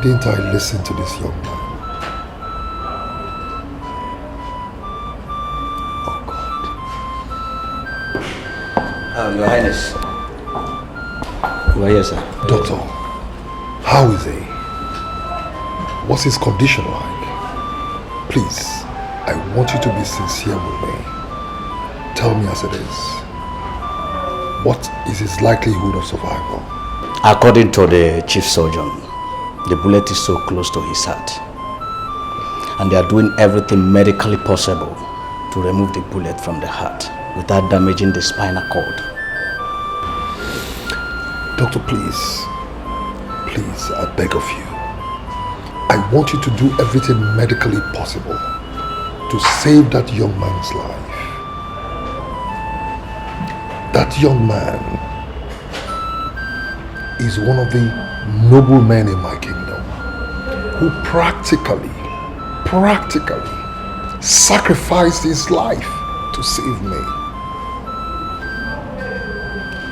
didn't I listen to this young man? Oh God. Your Highness. You are here, sir. Doctor, how is he? What's his condition like? Please, I want you to be sincere with me. Tell me as it is. What is his likelihood of survival? According to the chief surgeon, the bullet is so close to his heart. And they are doing everything medically possible to remove the bullet from the heart without damaging the spinal cord. Doctor, please, I beg of you. I want you to do everything medically possible to save that young man's life. That young man is one of the noble men in my kingdom who practically sacrificed his life to save me.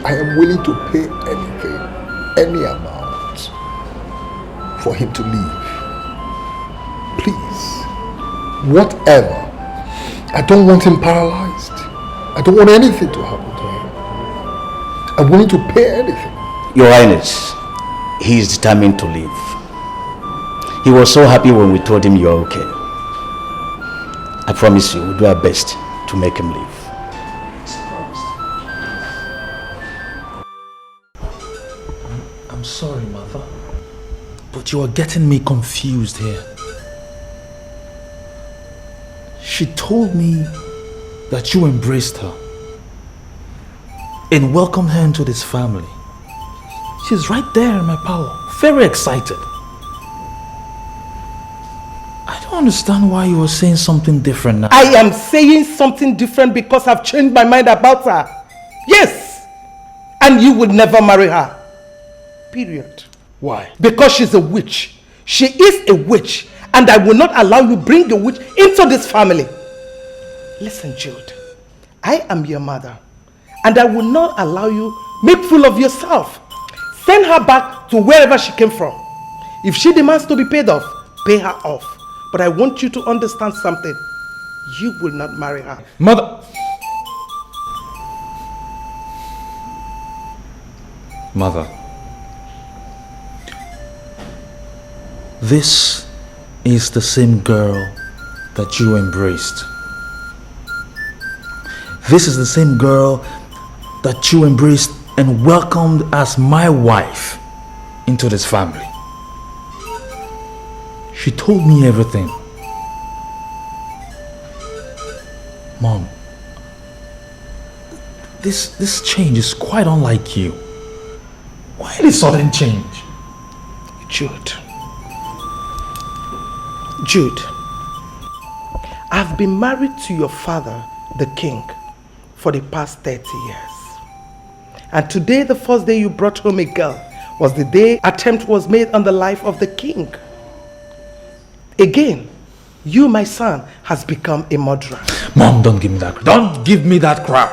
I am willing to pay anything, any amount for him to live. Please, whatever. I don't want him paralyzed. I don't want anything to happen to him. I'm willing to pay anything. Your Highness, he is determined to live. He was so happy when we told him you're okay. I promise you, we'll do our best to make him live. I'm sorry, Mother, but you are getting me confused here. She told me that you embraced her and welcomed her into this family. She's right there in my power, very excited. I don't understand why you are saying something different now. I am saying something different because I've changed my mind about her. Yes! And you would never marry her. Period. Why? Because she's a witch. She is a witch. And I will not allow you bring a witch into this family. Listen, Jude. I am your mother. And I will not allow you make fool of yourself. Send her back to wherever she came from. If she demands to be paid off, pay her off. But I want you to understand something. You will not marry her. Mother! Mother. This is the same girl that you embraced. This is the same girl that you embraced and welcomed as my wife into this family. She told me everything. Mom, this change is quite unlike you. Why this sudden change? Jude, I've been married to your father, the king, for the past 30 years. And today, the first day you brought home a girl, was the day attempt was made on the life of the king. Again, you, my son, has become a murderer. Mom, don't give me that crap. Don't give me that crap.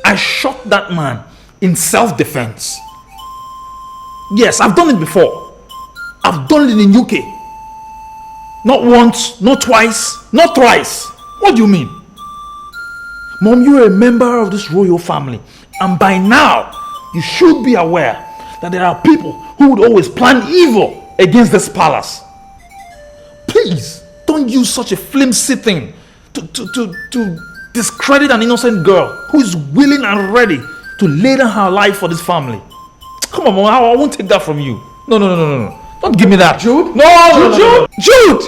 I shot that man in self-defense. Yes, I've done it before. I've done it in UK. Not once, not twice, not thrice. What do you mean? Mom, you're a member of this royal family. And by now, you should be aware that there are people who would always plan evil against this palace. Please, don't use such a flimsy thing to discredit an innocent girl who is willing and ready to lay down her life for this family. Come on, Mom, I won't take that from you. No. Don't give me that. Jude? No, Jude!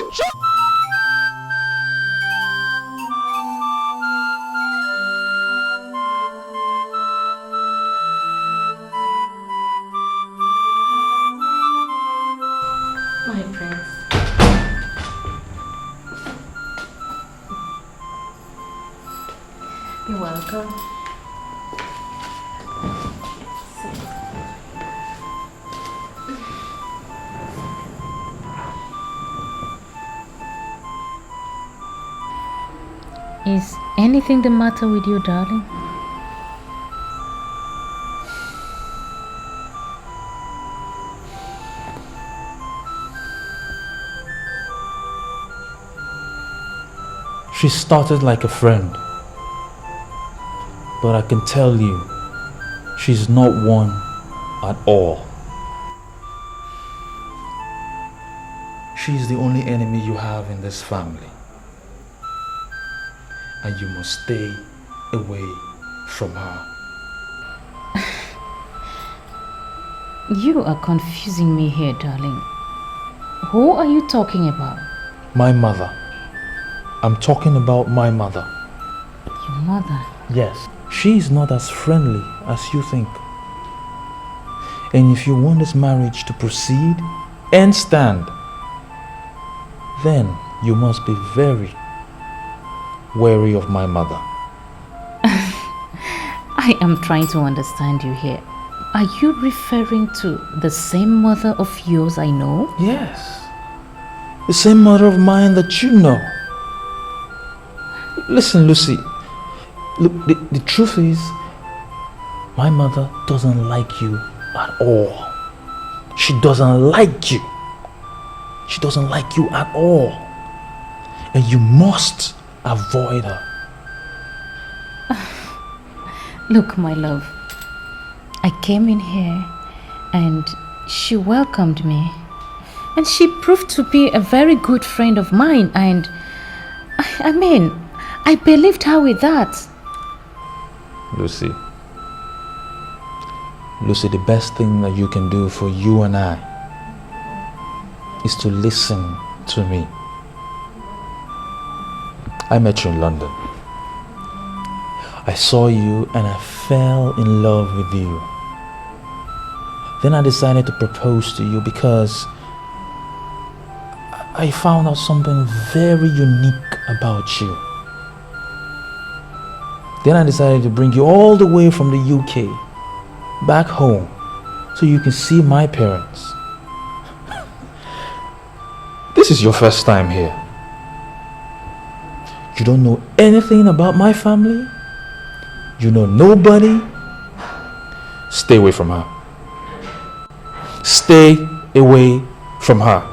My prince. You're welcome. Is anything the matter with you, darling? She started like a friend. But I can tell you, she's not one at all. She's the only enemy you have in this family. And you must stay away from her. You are confusing me here, darling. Who are you talking about? My mother. I'm talking about my mother. Your mother? Yes. She's not as friendly as you think. And if you want this marriage to proceed and stand, then you must be very wary of my mother. I am trying to understand you here. Are you referring to the same mother of yours I know? Yes. The same mother of mine that you know. Listen, Lucy. Look, the truth is, my mother doesn't like you at all. She doesn't like you. She doesn't like you at all. And you must avoid her. Look, my love. I came in here and she welcomed me. And she proved to be a very good friend of mine. And I mean, I believed her with that. Lucy, the best thing that you can do for you and I is to listen to me. I met you in London. I saw you and I fell in love with you. Then I decided to propose to you because I found out something very unique about you. Then I decided to bring you all the way from the UK back home so you can see my parents. This is your first time here. You don't know anything about my family. You know nobody. Stay away from her. Stay away from her.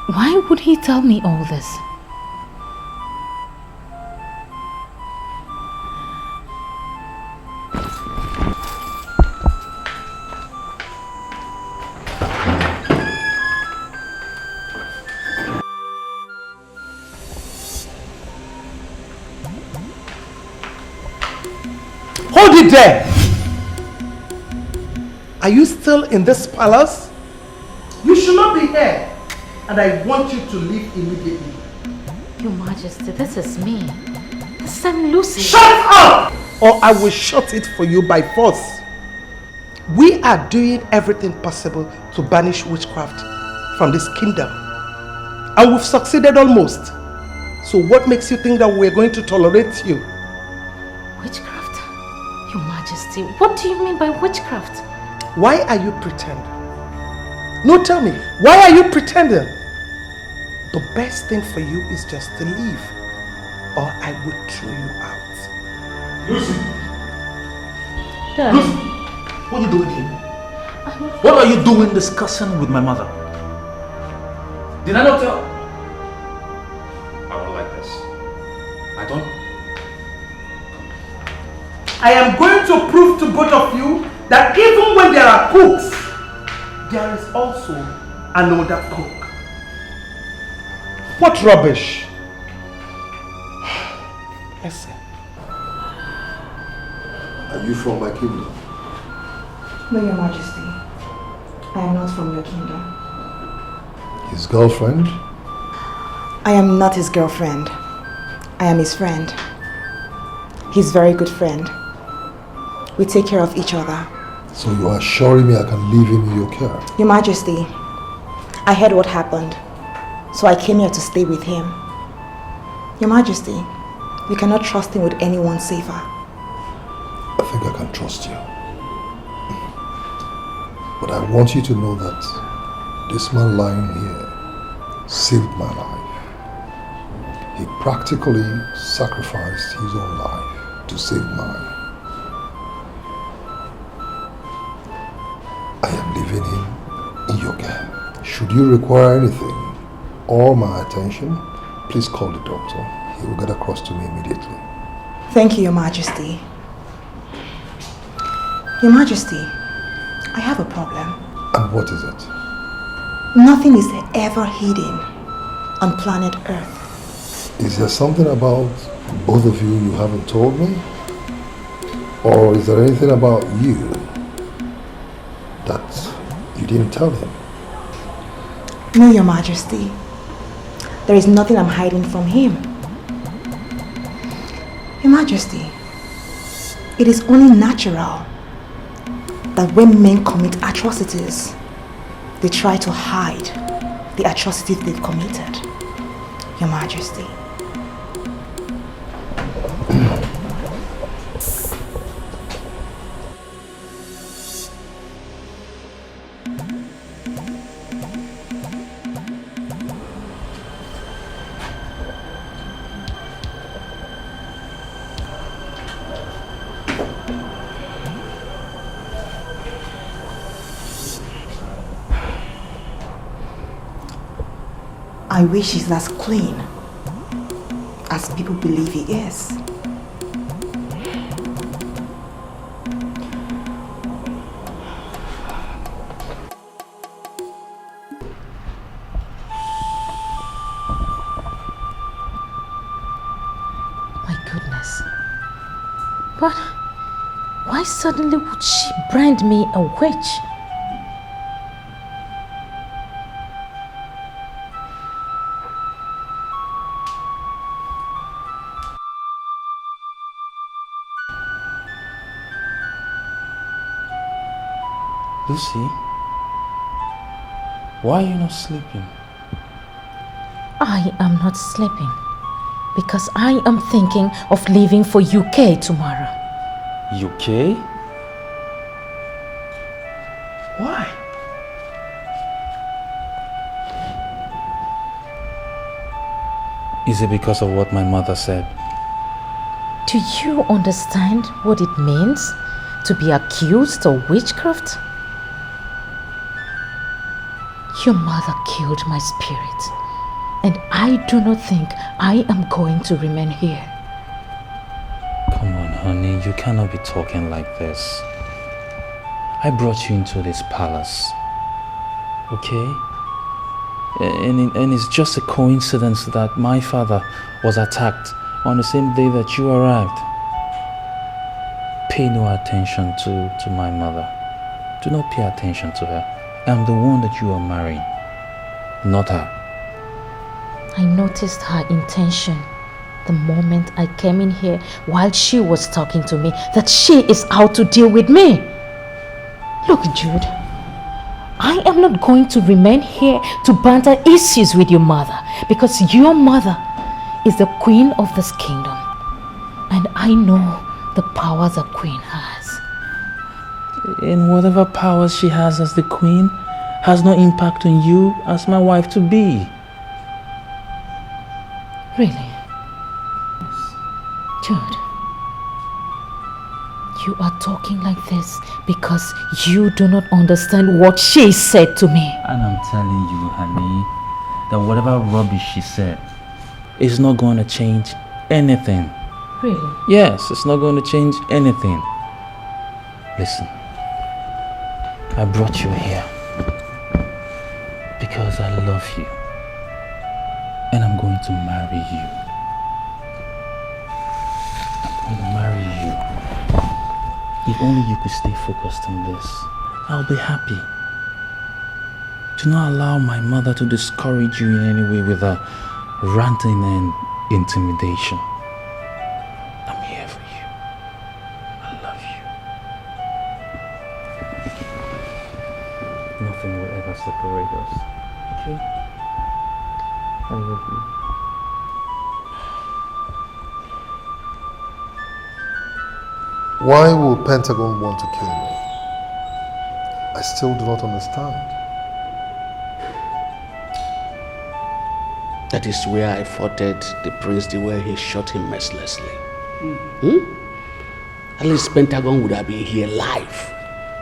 Why would he tell me all this? Hold it there! Are you still in this palace? You should not be here. And I want you to leave immediately. Your Majesty, this is me. This is Lucy. Shut up! Or I will shut it for you by force. We are doing everything possible to banish witchcraft from this kingdom. And we've succeeded almost. So what makes you think that we're going to tolerate you? Witchcraft? Your Majesty, what do you mean by witchcraft? Why are you pretending? No, tell me, why are you pretending? The best thing for you is just to leave, or I would throw you out. Lucy! Darling. Lucy! What are you doing here? What are you doing discussing with my mother? Did I not tell? I don't like this. I don't. I am going to prove to both of you that even when there are cooks, there is also another cook. What rubbish! Listen. Are you from my kingdom? No, Your Majesty. I am not from your kingdom. His girlfriend? I am not his girlfriend. I am his friend. He's a very good friend. We take care of each other. So you are assuring me I can leave him in your care? Your Majesty, I heard what happened, so I came here to stay with him. Your Majesty, you cannot trust him with anyone safer. I think I can trust you. But I want you to know that this man lying here saved my life. He practically sacrificed his own life to save mine. I am leaving him in your care. Should you require anything or my attention, please call the doctor. He will get across to me immediately. Thank you, Your Majesty. Your Majesty, I have a problem. And what is it? Nothing is ever hidden on planet Earth. Is there something about both of you haven't told me? Or is there anything about you that you didn't tell him? No, Your Majesty. There is nothing I'm hiding from him. Your Majesty, it is only natural that when men commit atrocities, they try to hide the atrocities they've committed. Your Majesty. I wish he's as clean as people believe he is. My goodness. But why suddenly would she brand me a witch? Lucy, why are you not sleeping? I am not sleeping because I am thinking of leaving for UK tomorrow. UK? Why? Is it because of what my mother said? Do you understand what it means to be accused of witchcraft? Your mother killed my spirit, and I do not think I am going to remain here. Come on, honey, you cannot be talking like this. I brought you into this palace, okay? And it's just a coincidence that my father was attacked on the same day that you arrived. Pay no attention to my mother. Do not pay attention to her. I'm the one that you are marrying, not her. I noticed her intention the moment I came in here while she was talking to me, that she is out to deal with me. Look, Jude, I am not going to remain here to banter issues with your mother, because your mother is the queen of this kingdom, and I know the powers a queen has. And whatever powers she has as the queen has no impact on you as my wife-to-be. Really? Jude, you are talking like this because you do not understand what she said to me. And I'm telling you, honey, that whatever rubbish she said is not going to change anything. Really? Yes, it's not going to change anything. Listen, I brought you here because I love you, and I'm going to marry you. I'm going to marry you. If only you could stay focused on this, I'll be happy. Do not allow my mother to discourage you in any way with her ranting and intimidation. I'm here for you. I love you. Nothing will ever separate us. Okay? I love you. Why will Pentagon want to kill me? I still do not understand. That is where I faulted the prince the way he shot him mercilessly. At least Pentagon would have been here live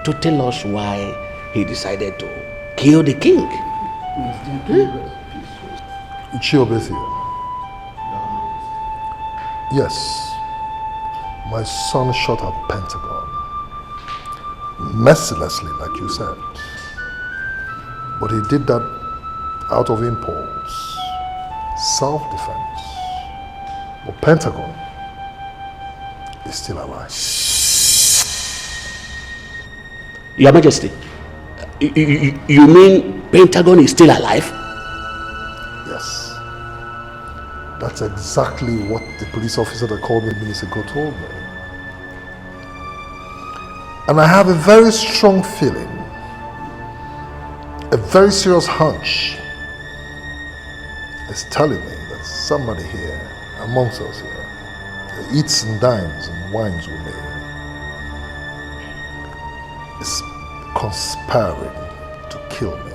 to tell us why he decided to kill the king. Chiobesi. Yes, my son shot at Pentagon. Mercilessly, like you said. But he did that out of impulse, self-defense. But Pentagon is still alive. Your Majesty, you mean Pentagon is still alive? Yes. That's exactly what the police officer that called me minutes ago told me. And I have a very strong feeling, a very serious hunch is telling me that somebody here, amongst us here, eats and dines and wines with me, is conspiring to kill me.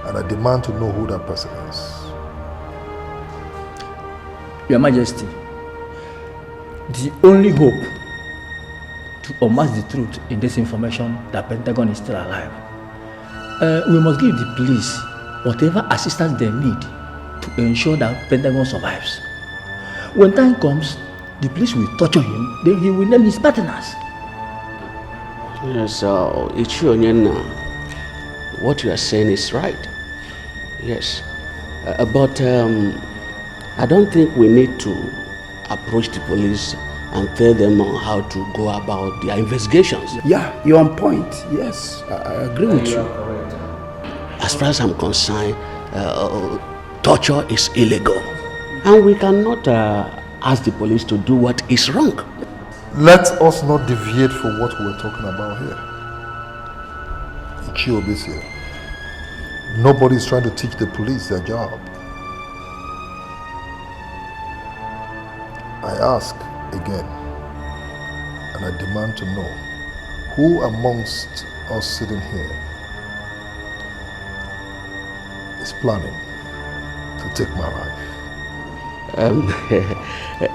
And I demand to know who that person is. Your Majesty, the only hope to unmask the truth in this information that Pentagon is still alive, we must give the police whatever assistance they need to ensure that Pentagon survives. When time comes, the police will torture him, then he will name his partners. Yes, what you are saying is right. Yes, but I don't think we need to approach the police and tell them on how to go about their investigations. Yeah, you're on point. Yes, I agree with you. As far as I'm concerned, torture is illegal. And we cannot ask the police to do what is wrong. Let us not deviate from what we're talking about here. Chiobesi. Nobody is trying to teach the police their job. I ask again, and I demand to know, who amongst us sitting here is planning to take my life?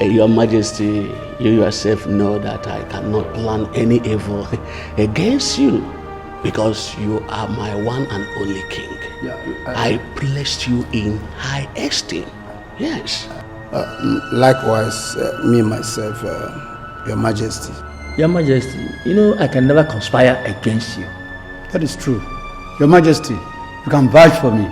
Your Majesty, you yourself know that I cannot plan any evil against you because you are my one and only king. Yeah, I placed you in high esteem. Yes. Likewise, me myself, Your Majesty. Your Majesty, you know I can never conspire against you. That is true. Your Majesty, you can vouch for me.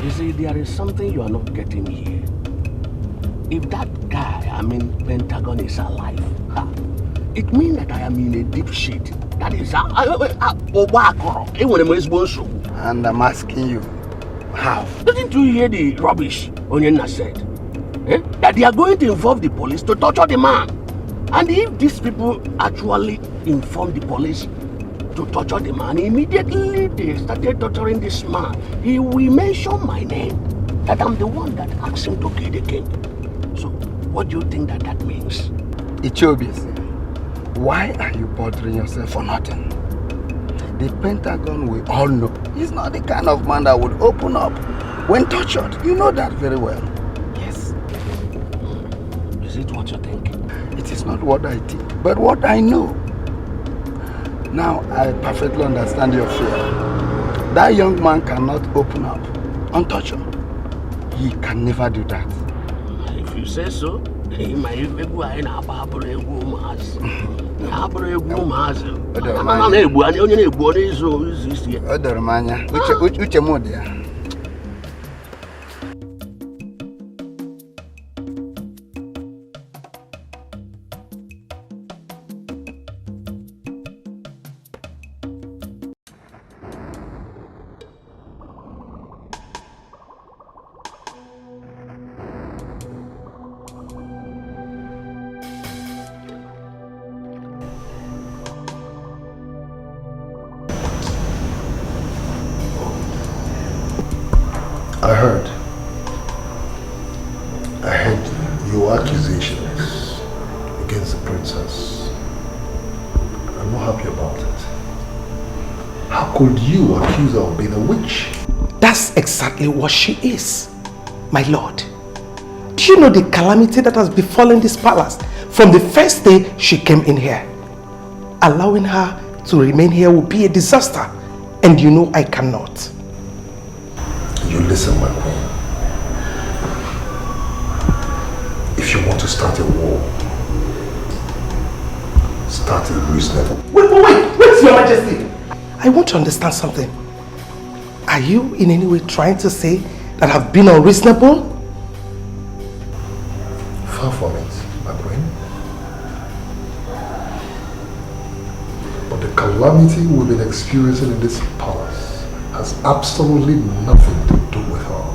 You see, there is something you are not getting here. If that guy, Pentagon, is alive, it means that I am in a deep shit. That is and I'm asking you, how? Didn't you hear the rubbish Onyena said? That they are going to involve the police to torture the man. And if these people actually inform the police to torture the man, immediately they started torturing this man. He will mention my name, that I'm the one that asked him to kill the king. So, what do you think that means? Ichobisi, why are you bothering yourself for nothing? The Pentagon, we all know, he's not the kind of man that would open up when tortured. You know that very well. Yes. Is it what you think? It is not what I think, but what I know. Now, I perfectly understand your fear. That young man cannot open up untouched. He can never do that. If you say so, he might even go in a barbaric woman's. I heard your accusations against the princess. I'm not happy about it. could you accuse her of being a witch? That's exactly what she is, my lord. Do you know the calamity that has befallen this palace from the first day she came in here? Allowing her to remain here will be a disaster, and you know I cannot. You listen, my queen. If you want to start a war, start a reasonable. Wait, Your Majesty. I want to understand something. Are you in any way trying to say that I've been unreasonable? Far from it, my queen. But the calamity we've been experiencing in this palace has absolutely nothing to do with her.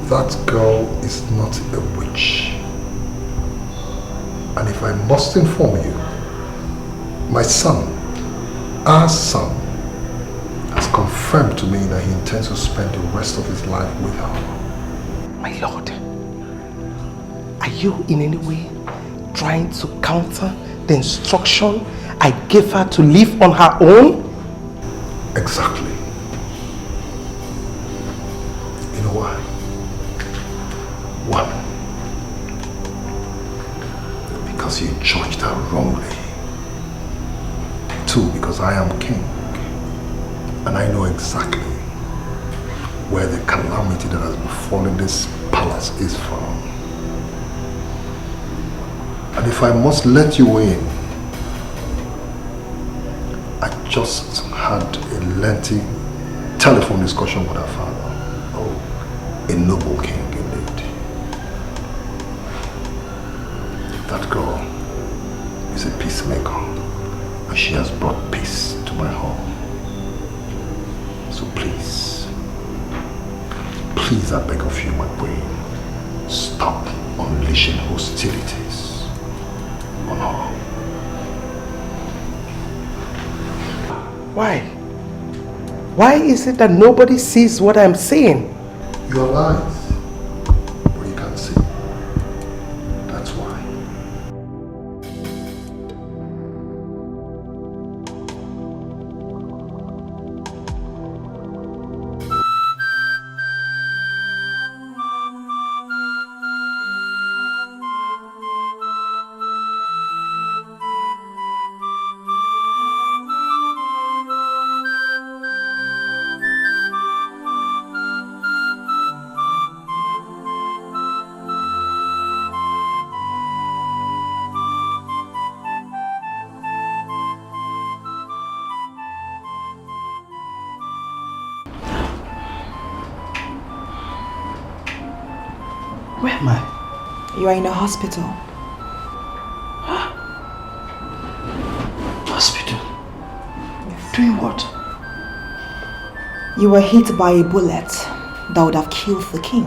That girl is not a witch. And if I must inform you, my son, our son, has confirmed to me that he intends to spend the rest of his life with her. My lord, are you in any way trying to counter the instruction I gave her to live on her own? Exactly. You know why? One, because you judged her wrongly. Two, because I am king. And I know exactly where the calamity that has befallen this palace is from. And if I must let you in, I just had a lengthy telephone discussion with her father. Oh, a noble king indeed. That girl is a peacemaker, and she has brought peace to my home. So please, I beg of you, my queen, stop unleashing hostilities on her. Why? Why is it that nobody sees what I'm saying? Your eyes, but you can't see. That's why. Where am I? You are in a hospital. Hospital? Doing what? You were hit by a bullet that would have killed the king.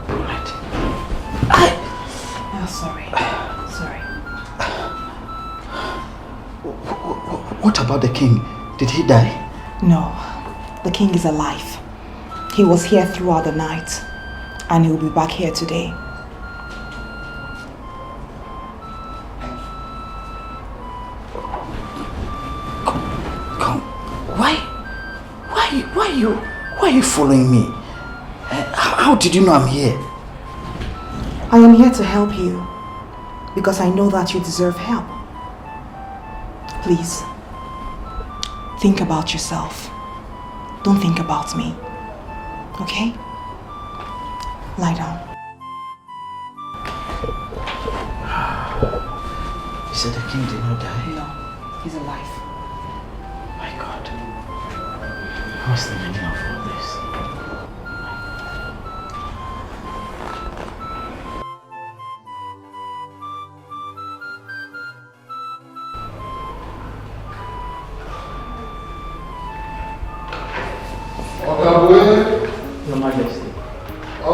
Bullet? Oh, sorry. What about the king? Did he die? No, the king is alive. He was here throughout the night, and he'll be back here today. Come. Why are you following me? How did you know I'm here? I am here to help you because I know that you deserve help. Please, think about yourself. Don't think about me. Okay? Lie down. You said the king did not die? No, he's alive. My God. What's the meaning of all this? Your Majesty. I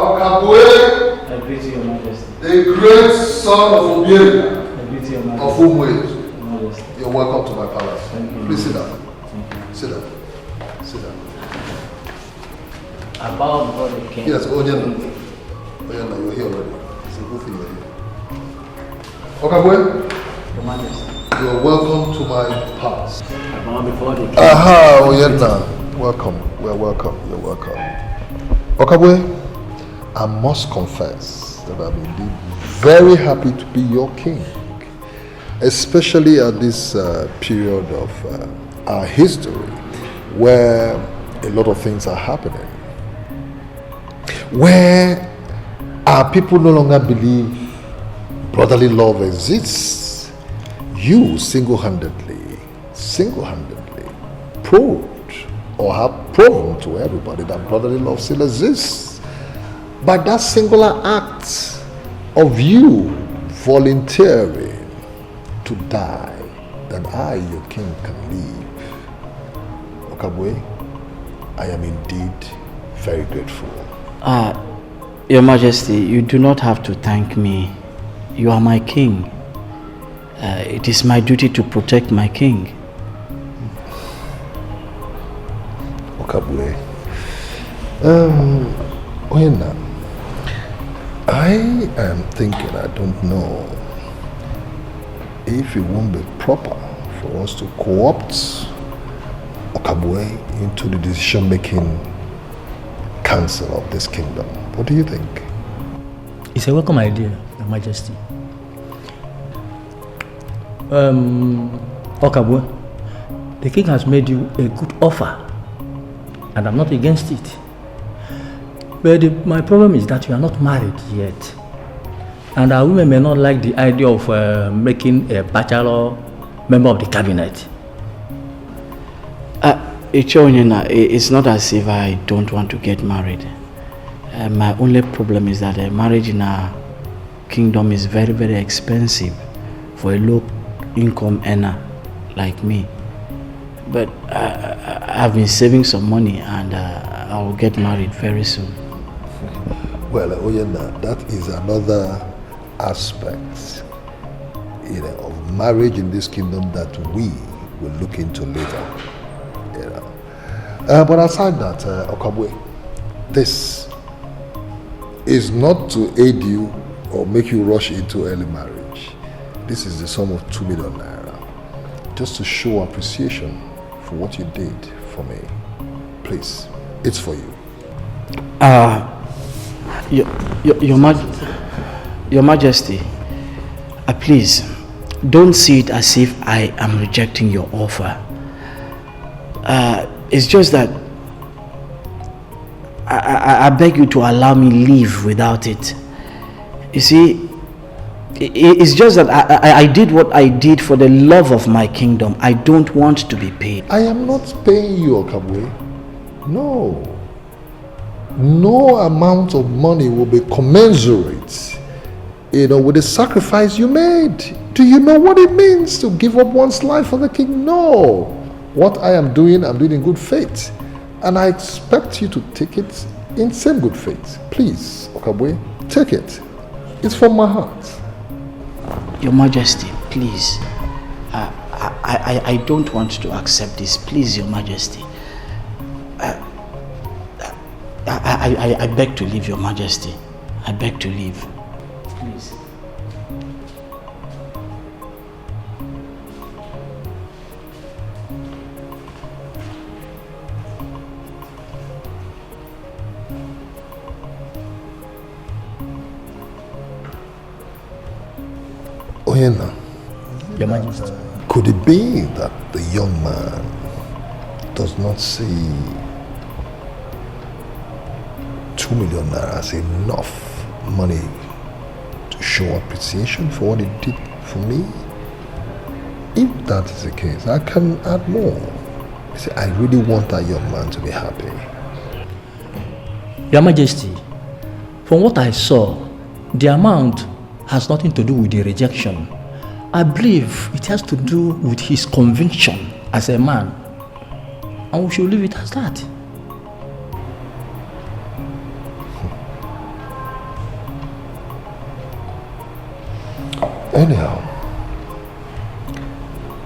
greet you, Your Majesty. The great son of Obieri, I greet you, Your Majesty. of Umwe. Your Majesty. You're welcome to my palace. Thank you. Please sit down. Thank you. Sit down. Sit down. I bow before the king. Yes, Onyana, you're here already. It's a good thing you're here. Okabwe, Your Majesty. You're welcome to my palace. Aha, Oyenna. Welcome. We're welcome. You're welcome. Okabwe, I must confess that I'm indeed very happy to be your king, especially at this period of our history where a lot of things are happening, where our people no longer believe brotherly love exists. You single-handedly proved or have proven to everybody that brotherly love still exists by that singular act of you volunteering to die, that I, your king, can live. Okabwe, I am indeed very grateful. Your Majesty, you do not have to thank me. You are my king. It is my duty to protect my king. Okabwe, Oyenna, I am thinking, I don't know if it won't be proper for us to co-opt Okabwe into the decision-making council of this kingdom. What do you think? It's a welcome idea, Your Majesty. Okabwe, the king has made you a good offer, and I'm not against it. But my problem is that you are not married yet, and our women may not like the idea of making a bachelor member of the cabinet. It's not as if I don't want to get married. My only problem is that marriage in our kingdom is very, very expensive for a low-income earner like me. But I've been saving some money, and I'll get married very soon. Well, Oyenna, that is another aspect, of marriage in this kingdom that we will look into later. But aside that, Okabwe, this is not to aid you or make you rush into early marriage. This is the sum of 2 million naira, just to show appreciation for what you did for me. Please, it's for you. Your Majesty, please, don't see it as if I am rejecting your offer. It's just that I beg you to allow me live without it. You see, it's just that I did what I did for the love of my kingdom. I don't want to be paid. I am not paying you, Okabwe. No. No amount of money will be commensurate, with the sacrifice you made. Do you know what it means to give up one's life for the king? No. What I'm doing in good faith. And I expect you to take it in same good faith. Please, Okabwe, take it. It's from my heart. Your Majesty, please. I don't want to accept this. Please, Your Majesty. I beg to leave, Your Majesty. I beg to leave. Please. Oyenna, Your Majesty. could it be that the young man does not see 2 million naira as enough money to show appreciation for what he did for me? If that is the case, I can add more. You see, I really want that young man to be happy. Your Majesty, from what I saw, the amount has nothing to do with the rejection. I believe it has to do with his conviction as a man. And we should leave it as that. Anyhow,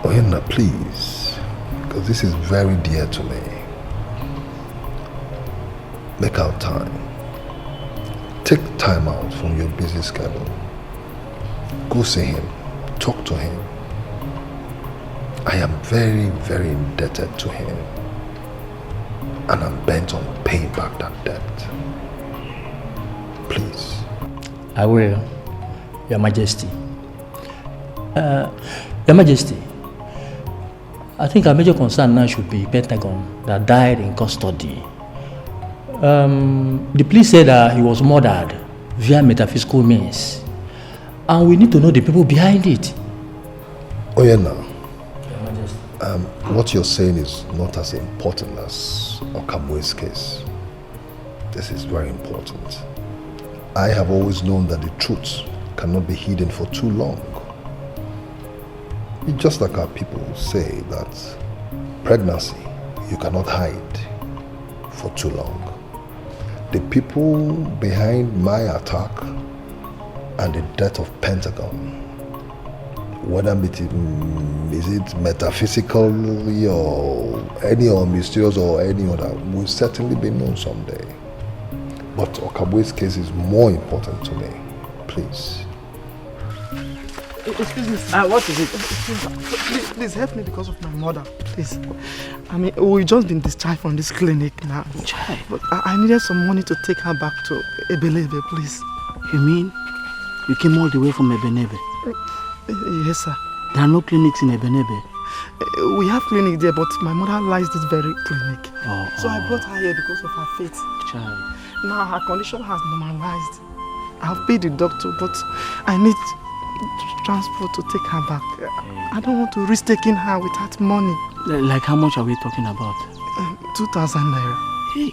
Oyenna, please, because this is very dear to me, make out time. Take time out from your busy schedule. Go see him. Talk to him. I am very, very indebted to him. And I'm bent on paying back that debt. Please. I will, Your Majesty. Your Majesty, I think our major concern now should be Pentagon that died in custody. The police said that he was murdered via metaphysical means. And we need to know the people behind it. Oh yeah, now. What you're saying is not as important as Okamwe's case. This is very important. I have always known that the truth cannot be hidden for too long. It's just like our people say that pregnancy you cannot hide for too long. The people behind my attack and the death of Pentagon, whether is it metaphysically or any or mysterious or any other, will certainly be known someday. But Okabwe's case is more important to me. Please. Excuse me, what is it? Please help me because of my mother, please. I mean, we've just been discharged from this clinic now. But I needed some money to take her back to Ebelebe, please. You mean you came all the way from Ebenebe? Yes, sir. There are no clinics in Ebenebe? We have clinic there, but my mother lies this very clinic. So I brought her here because of her faith. Child. Now her condition has normalized. I've paid the doctor, but I need transport to take her back. I don't want to risk taking her without money. Like how much are we talking about? 2,000 naira. Hey,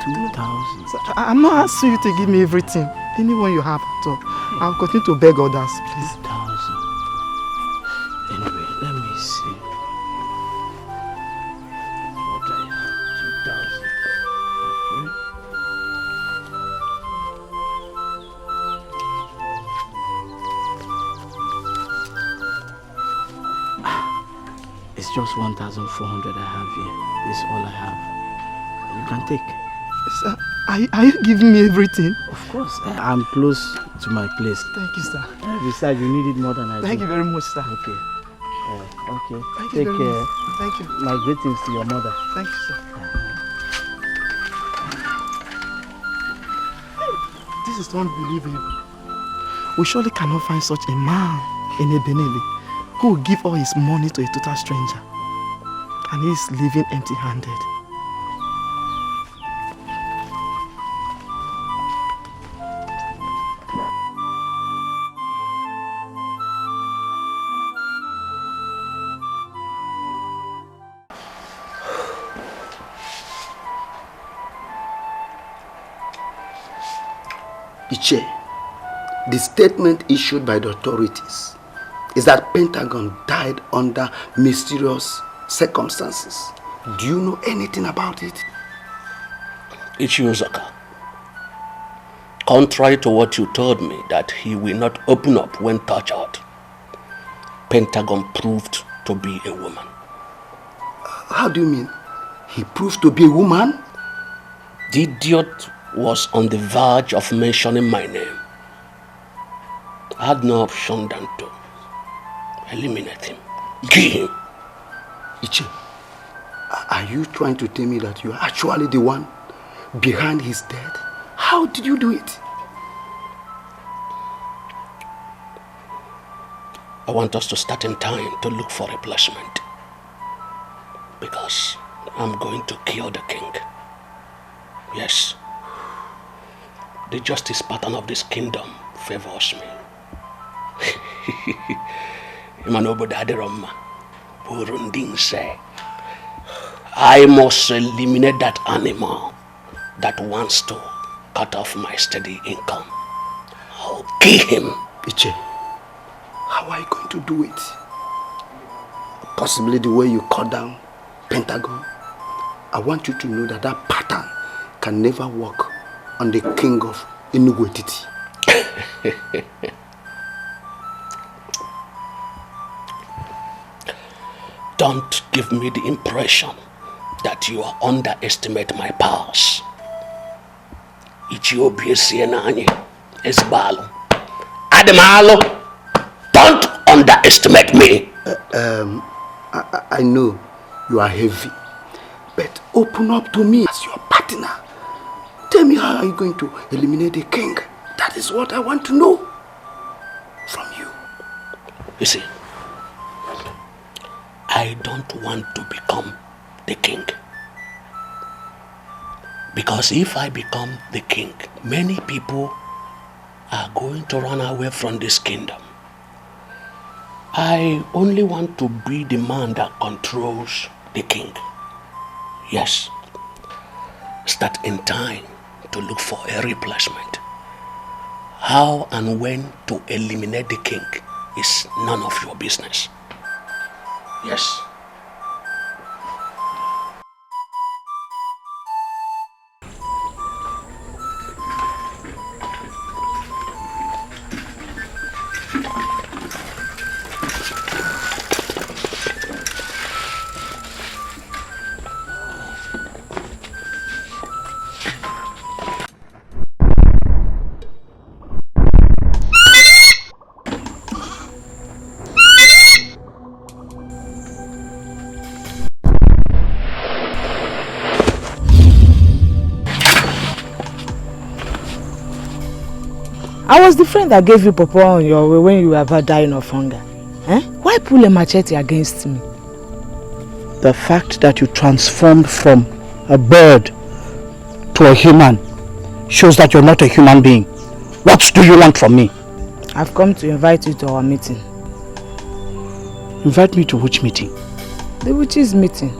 2,000. So I'm not asking you to give me everything. Anyone you have at all. I'll continue to beg others, please. 2,000. Anyway, let me see. What I have, 2,000. It's just 1,400 I have here. This is all I have. You can take. Sir, are you giving me everything? Of course. I'm close to my place. Thank you, sir. Besides, you need it more than I do. Thank you very much, sir. Okay. Okay. Thank Take you very care. much. Thank you. My greetings to your mother. Thank you, sir. This is unbelievable. We surely cannot find such a man in Ebenebe who will give all his money to a total stranger. And he is living empty-handed. Iche, the statement issued by the authorities is that Pentagon died under mysterious circumstances. Do you know anything about it? Ichiozaka, contrary to what you told me that he will not open up when tortured, Pentagon proved to be a woman. How do you mean? He proved to be a woman? The idiot was on the verge of mentioning my name. I had no option than to eliminate him. Kill him. Iche, are you trying to tell me that you are actually the one behind his death? How did you do it? I want us to start in time to look for replacement. Because I'm going to kill the king. Yes. The justice pattern of this kingdom favors me. I must eliminate that animal that wants to cut off my steady income. I'll kill him. Iche, how are you going to do it? Possibly the way you cut down Pentagon. I want you to know that that pattern can never work on the king of Enugu Etiti. Don't give me the impression that you underestimate my powers. Ethiopia Sienani is Balo. Adamalo, don't underestimate me. I know you are heavy, but open up to me as your partner. Tell me, how are you going to eliminate the king? That is what I want to know from you. You see, I don't want to become the king. Because if I become the king, many people are going to run away from this kingdom. I only want to be the man that controls the king. Yes. Start in time to look for a replacement. How and when to eliminate the king is none of your business. Yes. I was the friend that gave you pawpaw on your way when you were about dying of hunger. Eh? Why pull a machete against me? The fact that you transformed from a bird to a human shows that you're not a human being. What do you want from me? I've come to invite you to our meeting. Invite me to which meeting? The witches' meeting.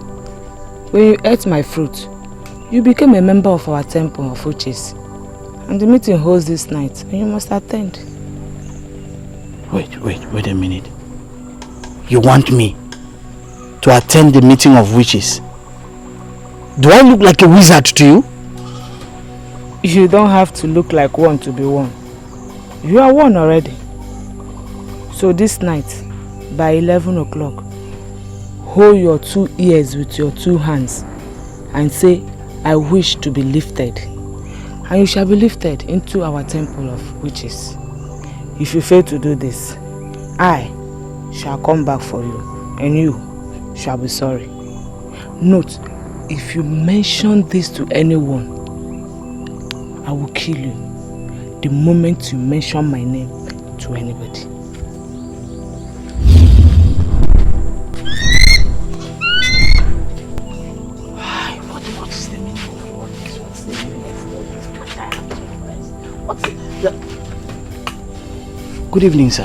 When you ate my fruit, you became a member of our temple of witches. And the meeting holds this night, and you must attend. Wait a minute. You want me to attend the meeting of witches? Do I look like a wizard to you? You don't have to look like one to be one. You are one already. So this night, by 11 o'clock, hold your 2 ears with your 2 hands and say, I wish to be lifted. And you shall be lifted into our temple of witches. If you fail to do this, I shall come back for you, and you shall be sorry. Note, if you mention this to anyone, I will kill you the moment you mention my name to anybody. What's the meaning of all this? What's the meaning of all this? Good evening, sir.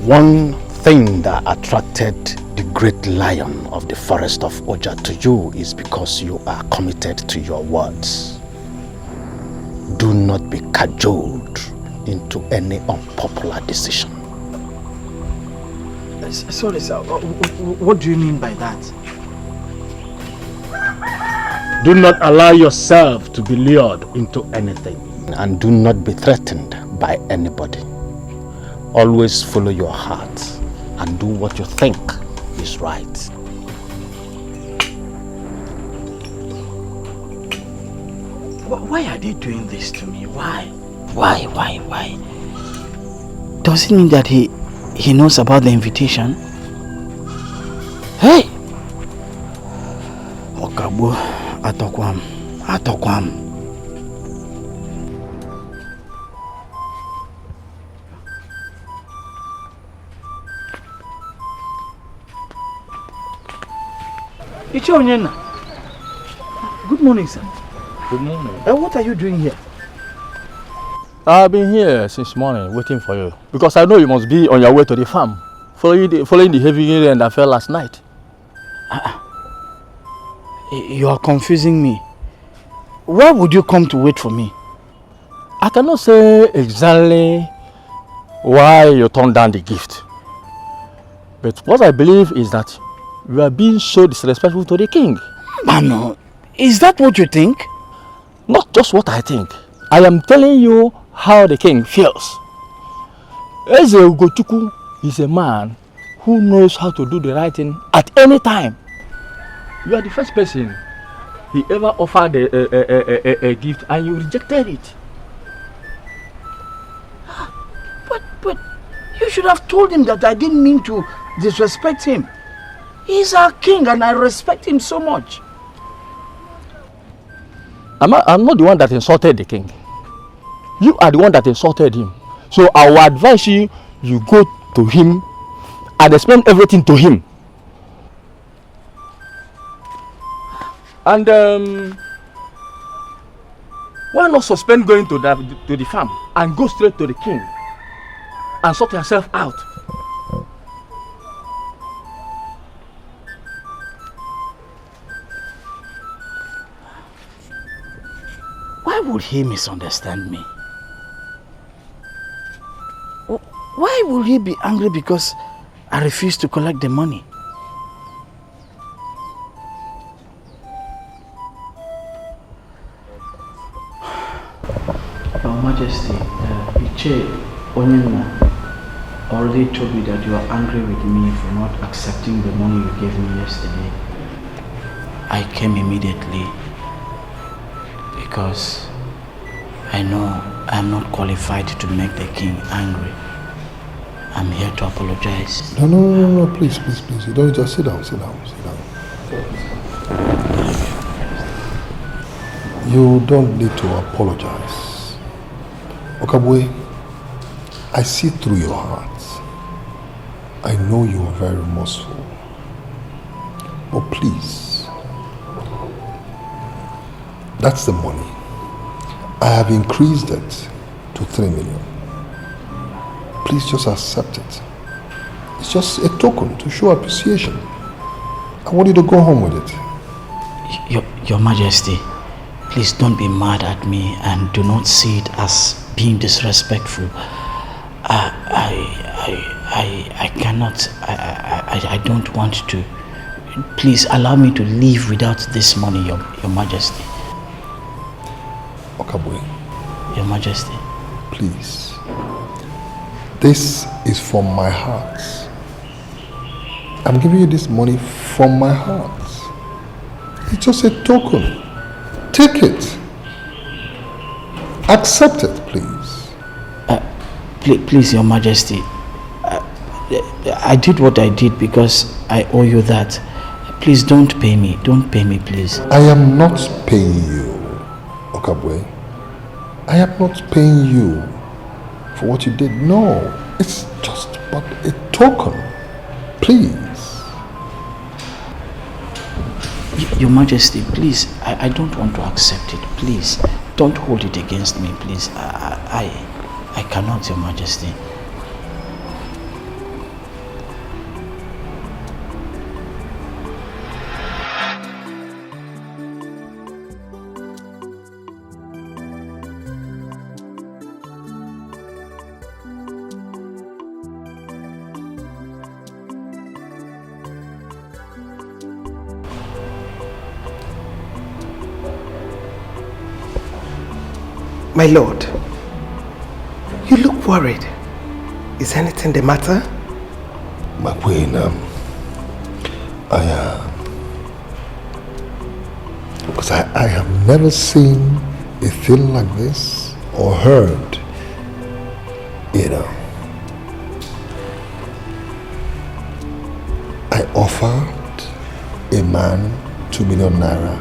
One thing that attracted the great lion of the forest of Oja to you is because you are committed to your words. Do not be cajoled into any unpopular decision. Sorry, sir. What do you mean by that? Do not allow yourself to be lured into anything, and do not be threatened by anybody. Always follow your heart and do what you think is right. Why are they doing this to me? Why? Why? Does it mean that he knows about the invitation? Hey! Okabo, Atokwam. Good morning, sir. Good morning. What are you doing here? I've been here since morning waiting for you because I know you must be on your way to the farm following the heavy rain that fell last night. You are confusing me. Why would you come to wait for me? I cannot say exactly why you turned down the gift. But what I believe is that you are being so disrespectful to the king. Mano, is that what you think? Not just what I think. I am telling you how the king feels. Eze Ugochukwu is a man who knows how to do the right thing at any time. You are the first person he ever offered a gift and you rejected it. But you should have told him that I didn't mean to disrespect him. He's our king and I respect him so much. I'm not the one that insulted the king. You are the one that insulted him. So I will advise you, you go to him and explain everything to him. And why not suspend going to the farm and go straight to the king and sort yourself out? Why would he misunderstand me? Why would he be angry because I refused to collect the money? Your Majesty, Iche Onyema already told me that you are angry with me for not accepting the money you gave me yesterday. I came immediately because I know I am not qualified to make the king angry. I'm here to apologize. No, please. You don't just sit down. You don't need to apologize. Okabwe, I see through your heart. I know you are very remorseful. But please, that's the money. I have increased it to 3 million. Please just accept it. It's just a token to show appreciation. I want you to go home with it. Your Majesty, please don't be mad at me and do not see it as being disrespectful. I cannot, I don't want to. Please allow me to leave without this money, Your Majesty. Okabwe. Your Majesty. Please. This is from my heart. I'm giving you this money from my heart. It's just a token. Take it. Accept it, please. Please, Your Majesty. I did what I did because I owe you that. Please don't pay me. Don't pay me, please. I am not paying you, Okabwe. I am not paying you for what you did. No, it's just but a token. Please. Your Majesty, please, I don't want to accept it. Please, don't hold it against me, please. I cannot, Your Majesty. My lord, you look worried. Is anything the matter? My queen, because I have never seen a thing like this or heard, I offered a man 2 million naira,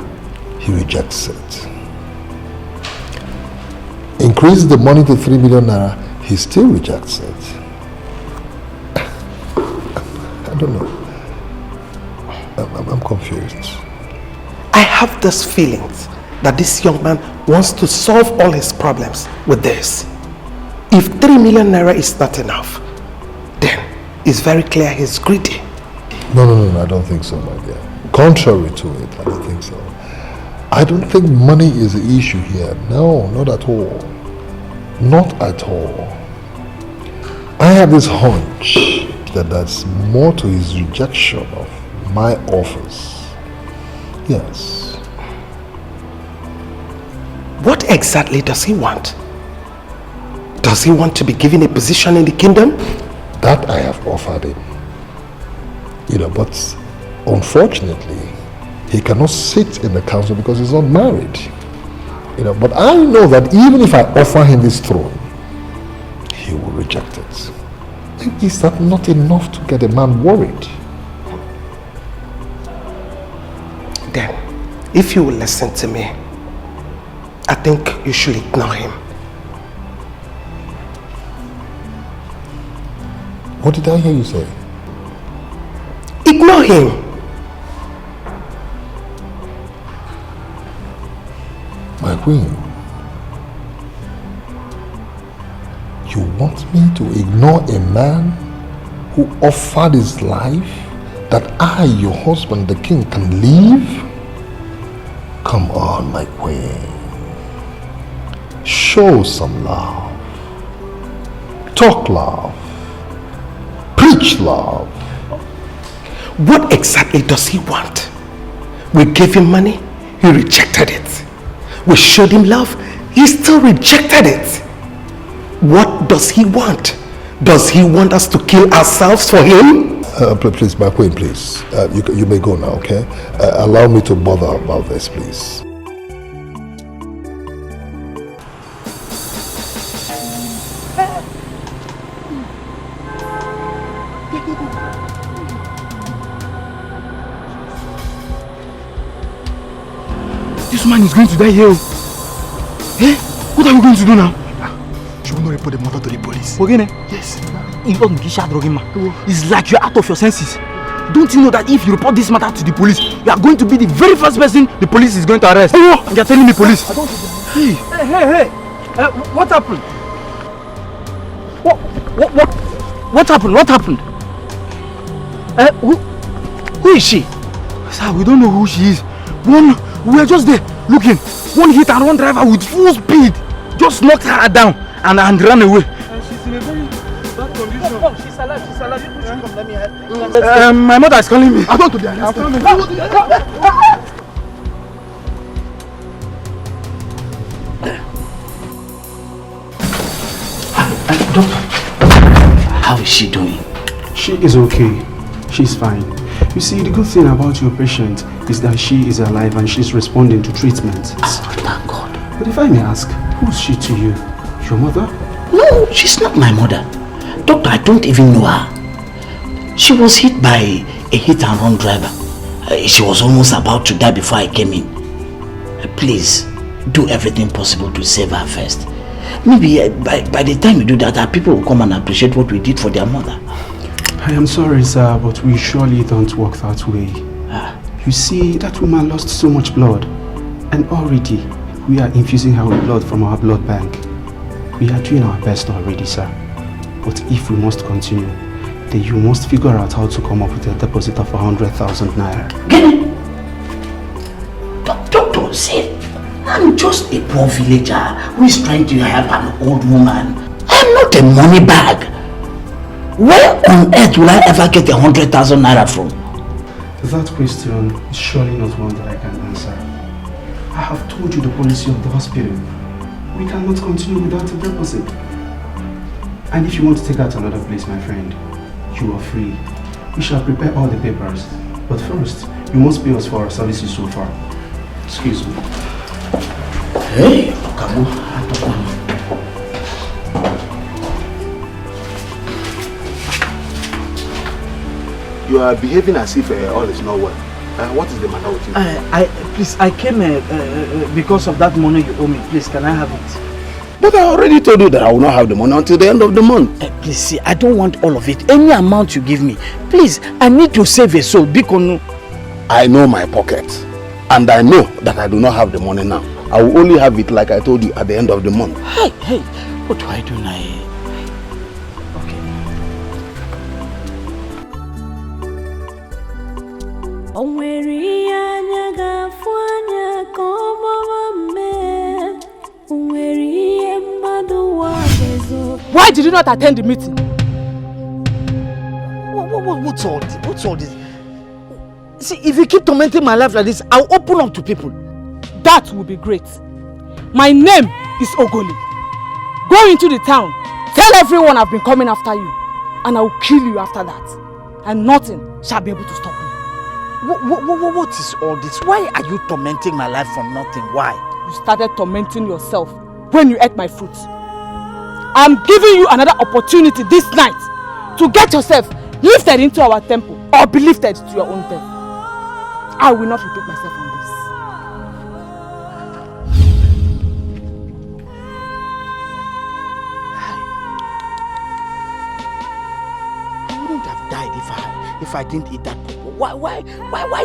he rejects it. Increase the money to 3 million naira, he still rejects it. I don't know. I'm confused. I have this feeling that this young man wants to solve all his problems with this. If 3 million naira is not enough, then it's very clear he's greedy. No, I don't think so, my dear. Contrary to it, I don't think so. I don't think money is the issue here. No, not at all. Not at all. I have this hunch that there's more to his rejection of my offers. Yes. What exactly does he want? Does he want to be given a position in the kingdom? That I have offered him. But unfortunately, he cannot sit in the council because he's not married. But I know that even if I offer him this throne, he will reject it. Is that not enough to get a man worried? Then, if you will listen to me, I think you should ignore him. What did I hear you say? Ignore him. My queen, you want me to ignore a man who offered his life that I, your husband, the king, can live? Come on, my queen. Show some love. Talk love. Preach love. What exactly does he want? We gave him money, he rejected it. We showed him love, he still rejected it. What does he want? Does he want us to kill ourselves for him? Please, my queen, please. You may go now, okay? Allow me to bother about this, please. This man is going to die here. Eh? What are we going to do now? Should we not report the matter to the police? Again? Yes. It's like you're out of your senses. Don't you know that if you report this matter to the police, you are going to be the very first person the police is going to arrest? Oh, and you're telling me police. Hey! What happened? What happened? What happened? Who is she? Sir, we don't know who she is. We were just there looking. One hit and run driver with full speed just knocked her down and ran away. She's in a very bad condition. Oh, she's alive. People should come. Let me help. My mother is calling me. I'm going to be arrested. Doctor, how is she doing? She is okay. She's fine. You see, the good thing about your patient is that she is alive and she's responding to treatment. Oh, thank God. But if I may ask, who's she to you? Your mother? No, she's not my mother. Doctor, I don't even know her. She was hit by a hit-and-run driver. She was almost about to die before I came in. Please, do everything possible to save her first. Maybe by the time you do that, our people will come and appreciate what we did for their mother. I am sorry, sir, but we surely don't work that way. You see, that woman lost so much blood. And already, we are infusing her with blood from our blood bank. We are doing our best already, sir. But if we must continue, then you must figure out how to come up with a deposit of 100,000 naira. Get it? Doctor, see, I'm just a poor villager who is trying to help an old woman. I'm not a money bag. Where on earth will I ever get 100,000 naira from? That question is surely not one that I can answer. I have told you the policy of the hospital. We cannot continue without a deposit. And if you want to take out another place, my friend, you are free. We shall prepare all the papers. But first, you must pay us for our services so far. Excuse me. Hey, Kabu. You are behaving as if all is not well. What is the matter with you? Please, I came because of that money you owe me. Please, can I have it? But I already told you that I will not have the money until the end of the month. Please, see, I don't want all of it. Any amount you give me. Please, I need to save a soul. Bikono. I know my pocket. And I know that I do not have the money now. I will only have it, like I told you, at the end of the month. Hey, what do I do now? Why did you not attend the meeting? What's all this? What's all this? See, if you keep tormenting my life like this, I'll open up to people. That will be great. My name is Ogoli. Go into the town. Tell everyone I've been coming after you. And I will kill you after that. And nothing shall be able to stop me. What is all this? Why are you tormenting my life for nothing? Why? You started tormenting yourself when you ate my fruit. I'm giving you another opportunity this night. to get yourself lifted into our temple or be lifted to your own death. I will not repeat myself on this. I wouldn't have died if I didn't eat that popo. Why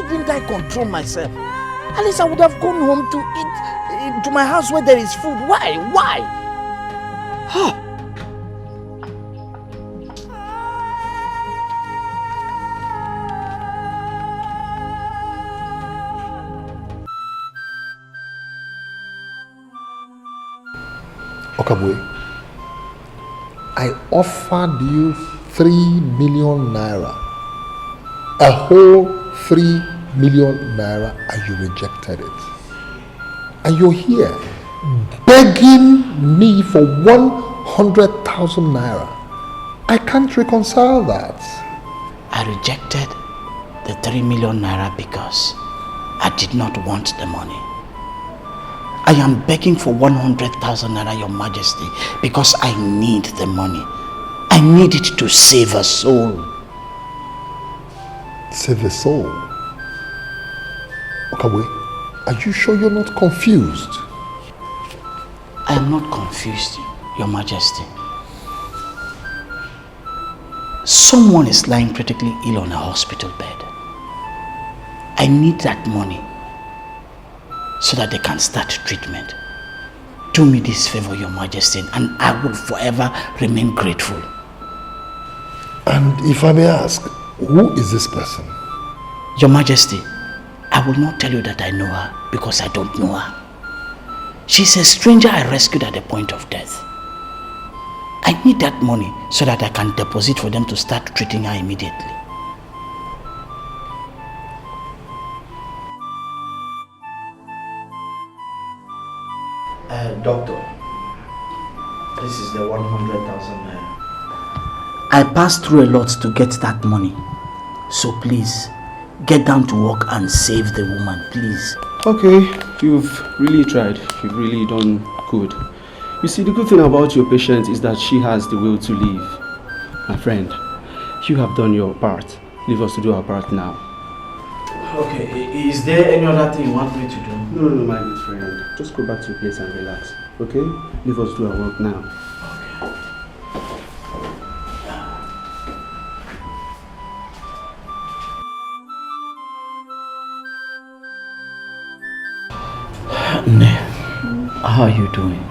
didn't I control myself? At least I would have gone home to eat to my house where there is food. Why? Huh. Okabwe, I offered you 3 million naira. A whole 3 million naira, and you rejected it. And you're here begging me for 100,000 naira. I can't reconcile that. I rejected the 3 million naira because I did not want the money. I am begging for 100,000 naira, Your Majesty, because I need the money. I need it to save a soul. Save a soul? Okabwe, are you sure you're not confused? I am not confused, Your Majesty. Someone is lying critically ill on a hospital bed. I need that money so that they can start treatment. Do me this favor, Your Majesty, and I will forever remain grateful. And if I may ask, who is this person? Your Majesty, I will not tell you that I know her because I don't know her. She's a stranger I rescued at the point of death. I need that money so that I can deposit for them to start treating her immediately. Doctor, this is the 100,000 naira. I passed through a lot to get that money. So please, get down to work and save the woman, please. Okay, you've really tried. You've really done good. You see, the good thing about your patient is that she has the will to live. My friend, you have done your part. Leave us to do our part now. Okay, is there any other thing you want me to do? No, my good friend. Just go back to your place and relax. Okay? Leave us do our work now. Ne, how are you doing?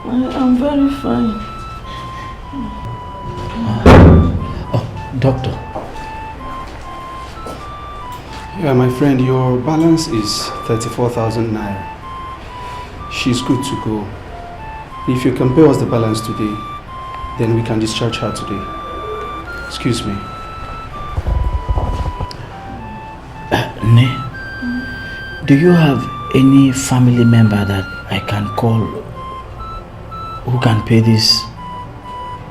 I'm very fine. Oh, doctor. Yeah, my friend, your balance is 34,000 naira. She's good to go. If you can pay us the balance today, then we can discharge her today. Excuse me. Ne, do you have any family member that I can call who can pay this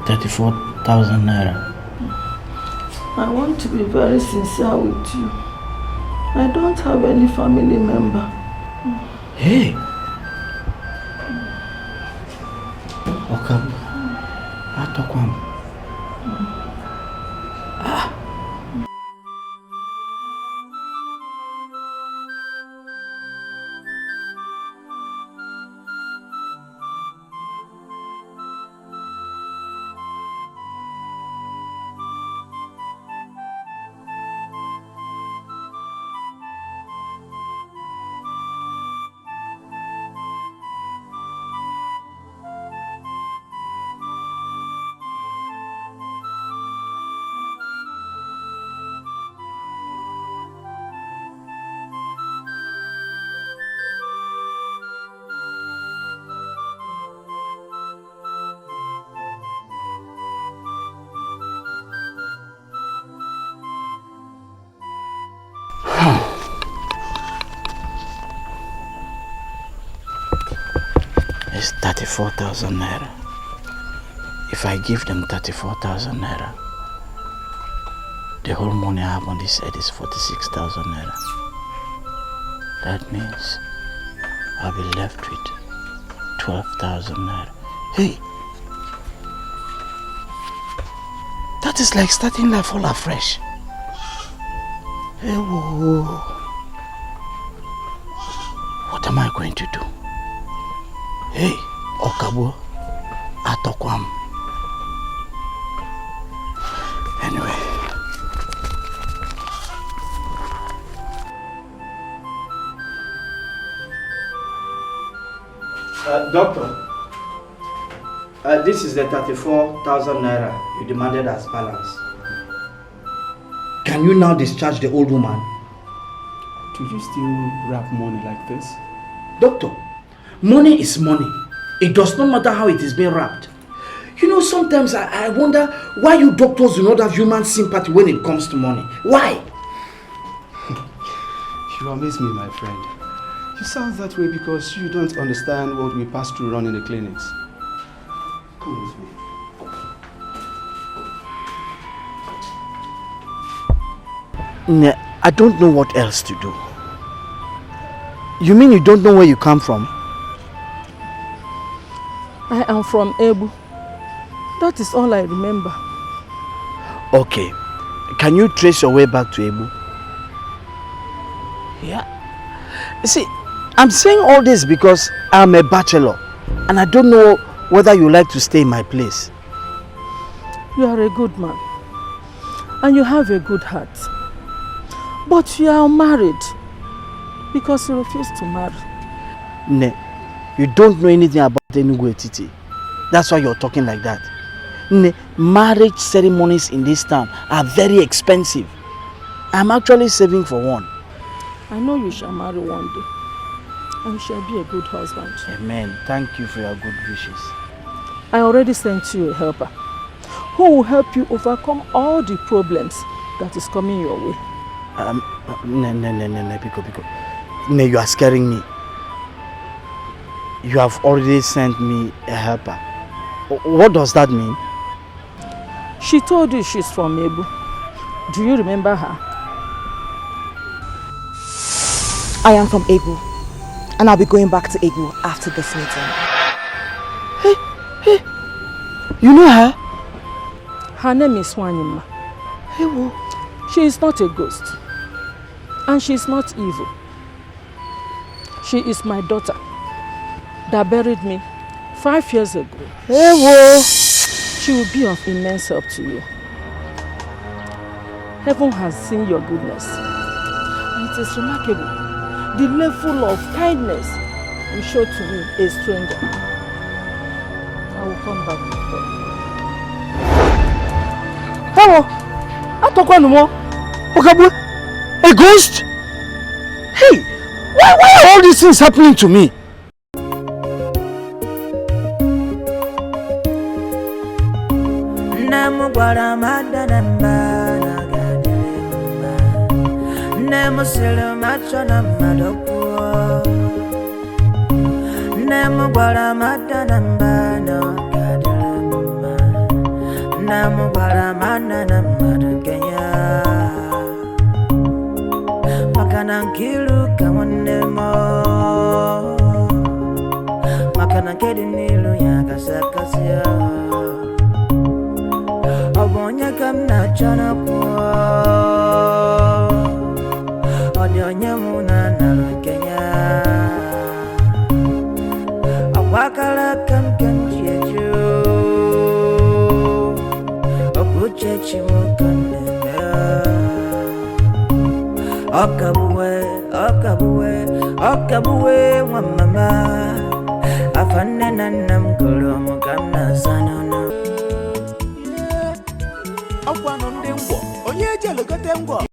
34,000 naira? I want to be very sincere with you. I don't have any family member. Hey! Okay. Atakwam. It's 34,000 naira. If I give them 34,000 naira, the whole money I have on this head is 46,000 naira. That means I'll be left with 12,000 naira. Hey! It is like starting life all afresh. Hey, whoa. What am I going to do? Hey, Okabo, Atokwam. Anyway. Doctor, this is the 34,000 naira you demanded as balance. Can you now discharge the old woman? Do you still wrap money like this? Doctor, money is money. It does not matter how it is being wrapped. You know, sometimes I wonder why you doctors do not have human sympathy when it comes to money. Why? You amaze me, my friend. You sound that way because you don't understand what we pass through running the clinics. Come with me. I don't know what else to do. You mean you don't know where you come from? I am from Ebu. That is all I remember. Okay. Can you trace your way back to Ebu? Yeah. See, I'm saying all this because I'm a bachelor and I don't know whether you like to stay in my place. You are a good man and you have a good heart. But you are married because you refuse to marry. Ne, you don't know anything about Enugu Etiti. That's why you're talking like that. Ne, marriage ceremonies in this town are very expensive. I'm actually saving for one. I know you shall marry one day. And you shall be a good husband. Amen. Thank you for your good wishes. I already sent you a helper who will help you overcome all the problems that is coming your way. No, Pico. No, you are scaring me. You have already sent me a helper. What does that mean? She told you she's from Ebu. Do you remember her? I am from Ebu, and I'll be going back to Ebu after this meeting. Hey, you know her? Her name is Wanyima. Hey, whoa. She is not a ghost, and she is not evil. She is my daughter that buried me 5 years ago. Hey, whoa. She will be of immense help to you. Heaven has seen your goodness, and it is remarkable the level of kindness you show to me, a stranger. I will come back before. Hello, I talk one more. Okabwe, a ghost? Hey, why are all these things happening to me? Makanankilu kamonemo Makanakedi nilu ya kasakasia Obonya kamna chana kuwa Odionya muna nalu Kenya Awakala kam chiechu Okuchechi mukamneme Okabuwe wa mama Afane nanam kolomo kamna sanana Akwa no ndengwo onye je logote ngwo